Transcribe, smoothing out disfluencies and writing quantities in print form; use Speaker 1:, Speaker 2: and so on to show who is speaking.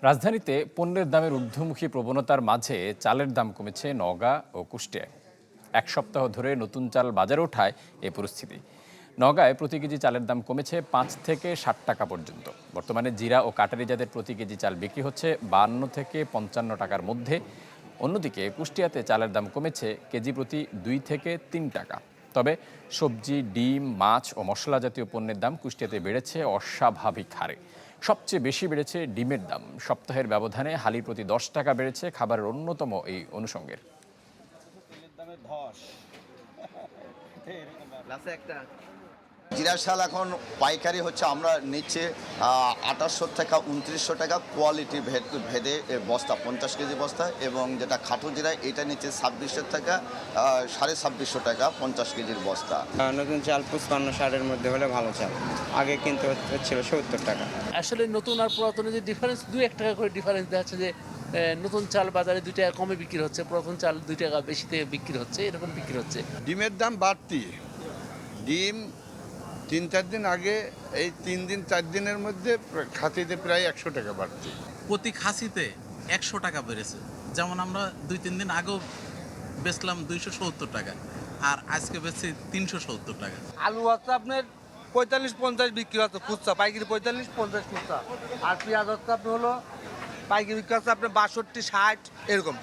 Speaker 1: রাজধানীতে পণ্যের দামের ঊর্ধ্বমুখী প্রবণতার মাঝে চালের দাম কমেছে নওগাঁ ও কুষ্টিয়ায়। এক সপ্তাহ ধরে নতুন চাল বাজারে ওঠায় এ পরিস্থিতি। নওগাঁয় প্রতি কেজি চালের দাম কমেছে ৫ থেকে ৬০ টাকা পর্যন্ত। বর্তমানে জিরা ও কাটারি জাতের প্রতি কেজি চাল বিক্রি হচ্ছে ৫২ থেকে ৫৫ টাকার মধ্যে। অন্যদিকে কুষ্টিয়াতে চালের দাম কমেছে কেজি প্রতি ২ থেকে ৩ টাকা। তবে সবজি, ডিম, মাছ ও মশলা জাতীয় পণ্যের দাম কুষ্টিয়াতে বেড়েছে অস্বাভাবিক হারে। সবচেয়ে বেশি বেড়েছে ডিমের দাম। সপ্তাহের ব্যবধানে হালি প্রতি ১০ টাকা বেড়েছে খাবারের অন্যতম এই অনুষঙ্গের।
Speaker 2: জিরা শাল এখন পাইকারি হচ্ছে, আমরা নিচ্ছে ২৮০০ টাকা ২৯০০ টাকা কোয়ালিটি ভেদে বস্তা, ৫০ কেজি বস্তা। এবং যেটা খাটো জিরা এটা নিচ্ছে ২৬০০ টাকা ২৫৫০ টাকা ৫০ কেজির বস্তা।
Speaker 3: নতুন চাল ৫৫-৬০-এর মধ্যে হলে ভালো চাল, আগে কিন্তু হচ্ছিল ৭০ টাকা।
Speaker 4: আসলে নতুন আর পুরাতনের যে ডিফারেন্স, ২-১ টাকা করে ডিফারেন্স দেখা যাচ্ছে যে নতুন চাল বাজারে ২ টাকা কমে বিক্রি হচ্ছে, পুরাতন চাল ২ টাকা বেশিতে বিক্রি হচ্ছে, এরকম বিক্রি হচ্ছে।
Speaker 5: ডিমের দাম বাড়তি। ডিম ৩-৪ দিন আগে, এই ৩ দিন ৪ দিনের মধ্যে খাসিতে প্রায় ১০০ টাকা বাড়তি।
Speaker 6: প্রতি খাসিতে ১০০ টাকা বেড়েছে। যেমন আমরা ২-৩ দিন আগেও বেচলাম ২৭০ টাকা, আর আজকে বেচছি ৩৭০ টাকা।
Speaker 7: আলু হচ্ছে আপনার ৪৫-৫০ বিক্রি হচ্ছে খুচরা, পাইকারি ৪৫-৫০ খুচরা। আর পেঁয়াজ হচ্ছে আপনার হলো পাইকারি বিক্রি হচ্ছে আপনার ৬২-৬০ এরকম।